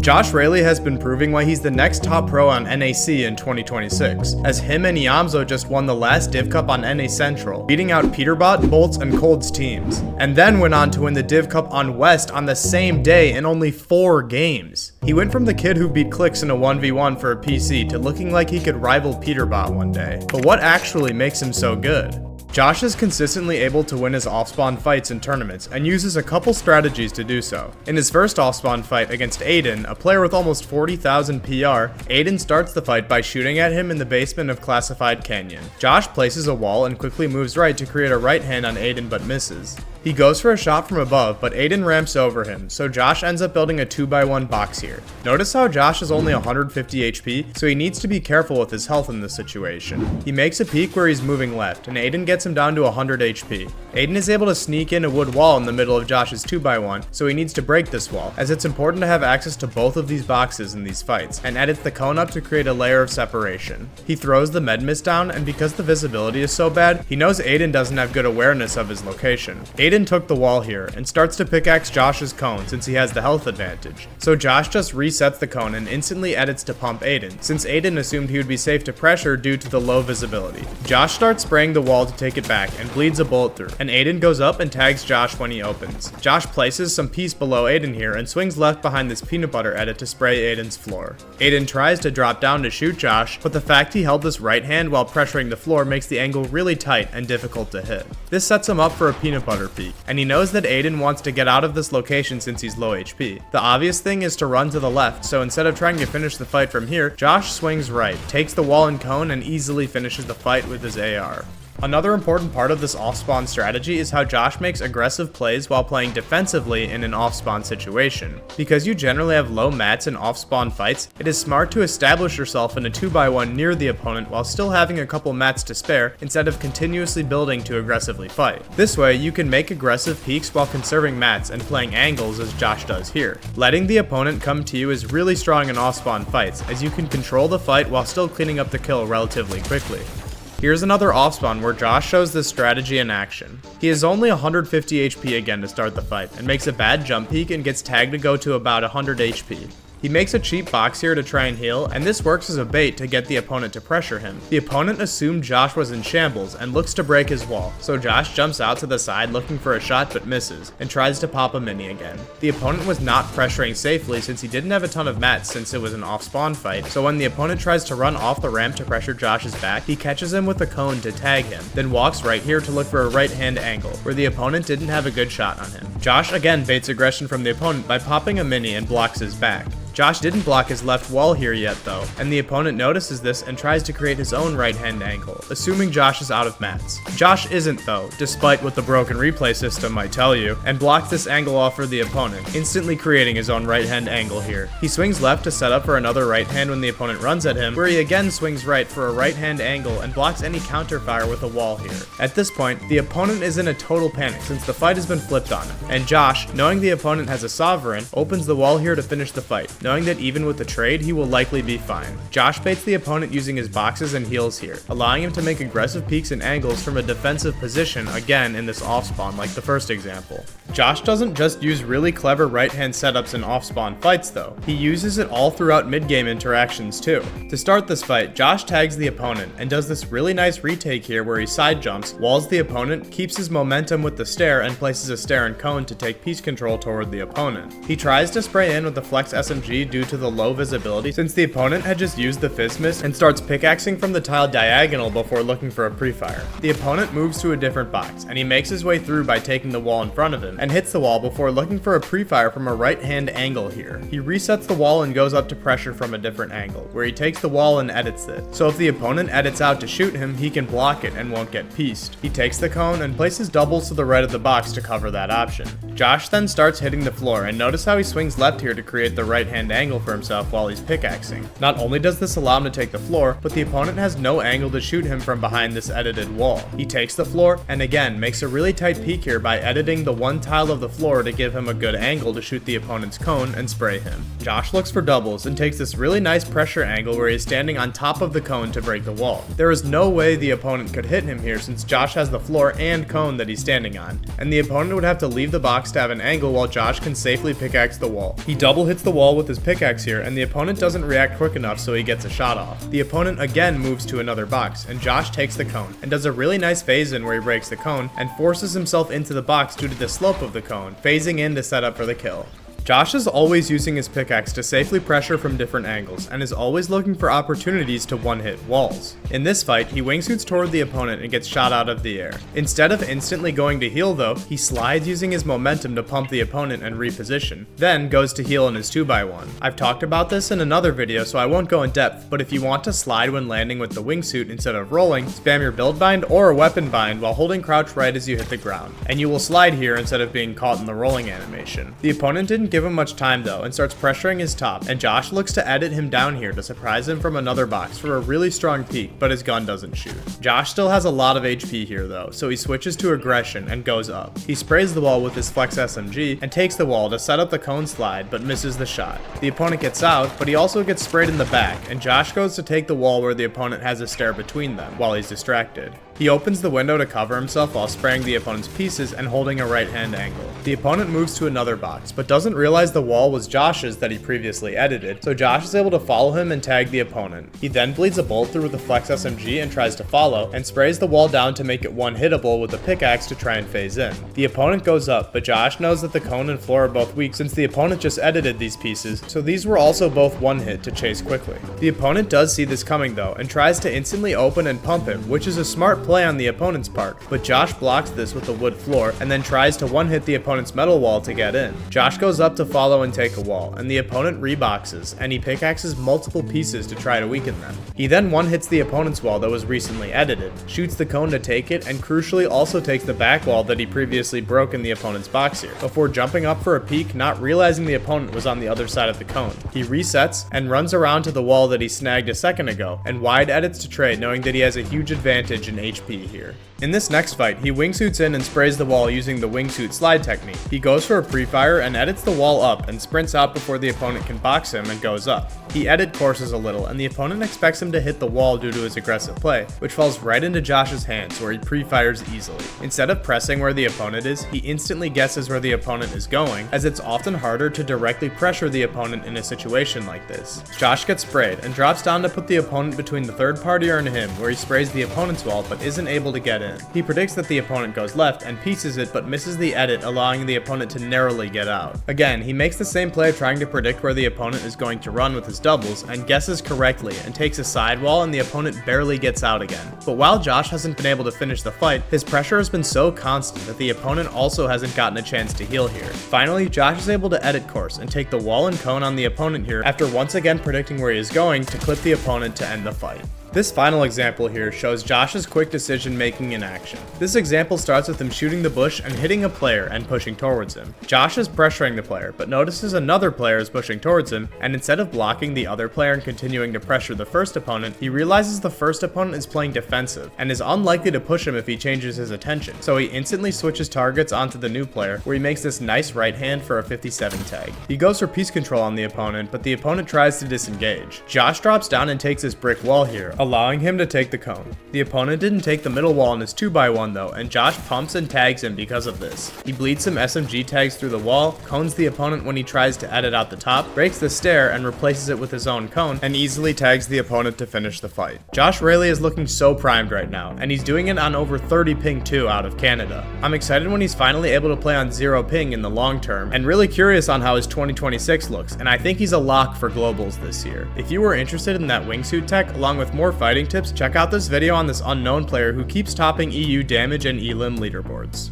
Joshreyli has been proving why he's the next top pro on NAC in 2026, as him and Iamzo just won the last Div Cup on NA Central, beating out Peterbot, Bolts, and Cold's teams, and then went on to win the Div Cup on West on the same day in only 4 games. He went from the kid who beat Clicks in a 1v1 for a PC to looking like he could rival Peterbot one day. But what actually makes him so good? Josh is consistently able to win his off-spawn fights in tournaments and uses a couple strategies to do so. In his first off-spawn fight against Aiden, a player with almost 40,000 PR, Aiden starts the fight by shooting at him in the basement of Classified Canyon. Josh places a wall and quickly moves right to create a right hand on Aiden but misses. He goes for a shot from above, but Aiden ramps over him, so Josh ends up building a 2x1 box here. Notice how Josh is only 150 HP, so he needs to be careful with his health in this situation. He makes a peek where he's moving left, and Aiden gets him down to 100 HP. Aiden is able to sneak in a wood wall in the middle of Josh's 2x1, so he needs to break this wall, as it's important to have access to both of these boxes in these fights, and edits the cone up to create a layer of separation. He throws the med mist down, and because the visibility is so bad, he knows Aiden doesn't have good awareness of his location. Aiden took the wall here, and starts to pickaxe Josh's cone since he has the health advantage. So Josh just resets the cone and instantly edits to pump Aiden, since Aiden assumed he would be safe to pressure due to the low visibility. Josh starts spraying the wall to take it back, and bleeds a bullet through, and Aiden goes up and tags Josh when he opens. Josh places some piece below Aiden here, and swings left behind this peanut butter edit to spray Aiden's floor. Aiden tries to drop down to shoot Josh, but the fact he held this right hand while pressuring the floor makes the angle really tight and difficult to hit. This sets him up for a peanut butter peek, and he knows that Aiden wants to get out of this location since he's low HP. The obvious thing is to run to the left, so instead of trying to finish the fight from here, Josh swings right, takes the wall and cone, and easily finishes the fight with his AR. Another important part of this off-spawn strategy is how Josh makes aggressive plays while playing defensively in an off-spawn situation. Because you generally have low mats in off-spawn fights, it is smart to establish yourself in a 2x1 near the opponent while still having a couple mats to spare instead of continuously building to aggressively fight. This way, you can make aggressive peeks while conserving mats and playing angles as Josh does here. Letting the opponent come to you is really strong in off-spawn fights, as you can control the fight while still cleaning up the kill relatively quickly. Here's another off-spawn where Josh shows this strategy in action. He is only 150 HP again to start the fight, and makes a bad jump peek and gets tagged to go to about 100 HP. He makes a cheap box here to try and heal, and this works as a bait to get the opponent to pressure him. The opponent assumed Josh was in shambles and looks to break his wall, so Josh jumps out to the side looking for a shot but misses, and tries to pop a mini again. The opponent was not pressuring safely since he didn't have a ton of mats since it was an off-spawn fight, so when the opponent tries to run off the ramp to pressure Josh's back, he catches him with a cone to tag him, then walks right here to look for a right hand angle, where the opponent didn't have a good shot on him. Josh again baits aggression from the opponent by popping a mini and blocks his back. Josh didn't block his left wall here yet though, and the opponent notices this and tries to create his own right hand angle, assuming Josh is out of mats. Josh isn't though, despite what the broken replay system might tell you, and blocks this angle off for the opponent, instantly creating his own right hand angle here. He swings left to set up for another right hand when the opponent runs at him, where he again swings right for a right hand angle and blocks any counter fire with a wall here. At this point, the opponent is in a total panic since the fight has been flipped on him, and Josh, knowing the opponent has a sovereign, opens the wall here to finish the fight, knowing that even with the trade, he will likely be fine. Josh baits the opponent using his boxes and heals here, allowing him to make aggressive peeks and angles from a defensive position again in this off-spawn like the first example. Josh doesn't just use really clever right-hand setups in off-spawn fights though, he uses it all throughout mid-game interactions too. To start this fight, Josh tags the opponent and does this really nice retake here where he side jumps, walls the opponent, keeps his momentum with the stair, and places a stair and cone to take piece control toward the opponent. He tries to spray in with the flex SMG due to the low visibility since the opponent had just used the fizz mist, and starts pickaxing from the tile diagonal before looking for a pre-fire. The opponent moves to a different box, and he makes his way through by taking the wall in front of him, and hits the wall before looking for a pre-fire from a right hand angle here. He resets the wall and goes up to pressure from a different angle, where he takes the wall and edits it. So if the opponent edits out to shoot him, he can block it and won't get pieced. He takes the cone and places doubles to the right of the box to cover that option. Josh then starts hitting the floor, and notice how he swings left here to create the right hand angle for himself while he's pickaxing. Not only does this allow him to take the floor, but the opponent has no angle to shoot him from behind this edited wall. He takes the floor, and again makes a really tight peek here by editing the one tile of the floor to give him a good angle to shoot the opponent's cone and spray him. Josh looks for doubles and takes this really nice pressure angle where he's standing on top of the cone to break the wall. There is no way the opponent could hit him here since Josh has the floor and cone that he's standing on, and the opponent would have to leave the box to have an angle while Josh can safely pickaxe the wall. He double hits the wall with his pickaxe here, and the opponent doesn't react quick enough, so he gets a shot off. The opponent again moves to another box, and Josh takes the cone, and does a really nice phase in where he breaks the cone, and forces himself into the box due to the slope of the cone, phasing in to set up for the kill. Josh is always using his pickaxe to safely pressure from different angles, and is always looking for opportunities to one-hit walls. In this fight, he wingsuits toward the opponent and gets shot out of the air. Instead of instantly going to heal though, he slides using his momentum to pump the opponent and reposition, then goes to heal in his 2x1. I've talked about this in another video, so I won't go in depth, but if you want to slide when landing with the wingsuit instead of rolling, spam your build bind or weapon bind while holding crouch right as you hit the ground, and you will slide here instead of being caught in the rolling animation. The opponent didn't give him much time though and starts pressuring his top, and Josh looks to edit him down here to surprise him from another box for a really strong peek, but his gun doesn't shoot. Josh still has a lot of HP here though, so he switches to aggression and goes up. He sprays the wall with his flex SMG and takes the wall to set up the cone slide, but misses the shot. The opponent gets out, but he also gets sprayed in the back, and Josh goes to take the wall where the opponent has a stair between them while he's distracted. He opens the window to cover himself while spraying the opponent's pieces and holding a right hand angle. The opponent moves to another box, but doesn't realize the wall was Josh's that he previously edited, so Josh is able to follow him and tag the opponent. He then bleeds a bolt through with the flex SMG and tries to follow, and sprays the wall down to make it one-hittable with a pickaxe to try and phase in. The opponent goes up, but Josh knows that the cone and floor are both weak since the opponent just edited these pieces, so these were also both one hit to chase quickly. The opponent does see this coming though, and tries to instantly open and pump him, which is a smart play on the opponent's part, but Josh blocks this with a wood floor and then tries to one-hit the opponent's metal wall to get in. Josh goes up to follow and take a wall, and the opponent reboxes, and he pickaxes multiple pieces to try to weaken them. He then one-hits the opponent's wall that was recently edited, shoots the cone to take it, and crucially also takes the back wall that he previously broke in the opponent's box here, before jumping up for a peek, not realizing the opponent was on the other side of the cone. He resets and runs around to the wall that he snagged a second ago, and wide edits to trade, knowing that he has a huge advantage in HP here. In this next fight, he wingsuits in and sprays the wall using the wingsuit slide technique. He goes for a pre-fire and edits the wall up and sprints out before the opponent can box him and goes up. He edit courses a little, and the opponent expects him to hit the wall due to his aggressive play, which falls right into Josh's hands where he pre-fires easily. Instead of pressing where the opponent is, he instantly guesses where the opponent is going, as it's often harder to directly pressure the opponent in a situation like this. Josh gets sprayed and drops down to put the opponent between the third party and him, where he sprays the opponent's wall but isn't able to get in. He predicts that the opponent goes left and pieces it but misses the edit, allowing the opponent to narrowly get out. Again, he makes the same play trying to predict where the opponent is going to run with his doubles and guesses correctly and takes a sidewall, and the opponent barely gets out again. But while Josh hasn't been able to finish the fight, his pressure has been so constant that the opponent also hasn't gotten a chance to heal here. Finally, Josh is able to edit course and take the wall and cone on the opponent here after once again predicting where he is going to clip the opponent to end the fight. This final example here shows Josh's quick decision making in action. This example starts with him shooting the bush and hitting a player and pushing towards him. Josh is pressuring the player, but notices another player is pushing towards him, and instead of blocking the other player and continuing to pressure the first opponent, he realizes the first opponent is playing defensive and is unlikely to push him if he changes his attention, so he instantly switches targets onto the new player, where he makes this nice right hand for a 57 tag. He goes for piece control on the opponent, but the opponent tries to disengage. Josh drops down and takes this brick wall here, allowing him to take the cone. The opponent didn't take the middle wall in his 2x1 though, and Josh pumps and tags him because of this. He bleeds some SMG tags through the wall, cones the opponent when he tries to edit out the top, breaks the stair and replaces it with his own cone, and easily tags the opponent to finish the fight. Joshreyli is looking so primed right now, and he's doing it on over 30 ping too out of Canada. I'm excited when he's finally able to play on 0 ping in the long term, and really curious on how his 2026 looks, and I think he's a lock for globals this year. If you were interested in that wingsuit tech along with more fighting tips, check out this video on this unknown player who keeps topping EU damage and elim leaderboards.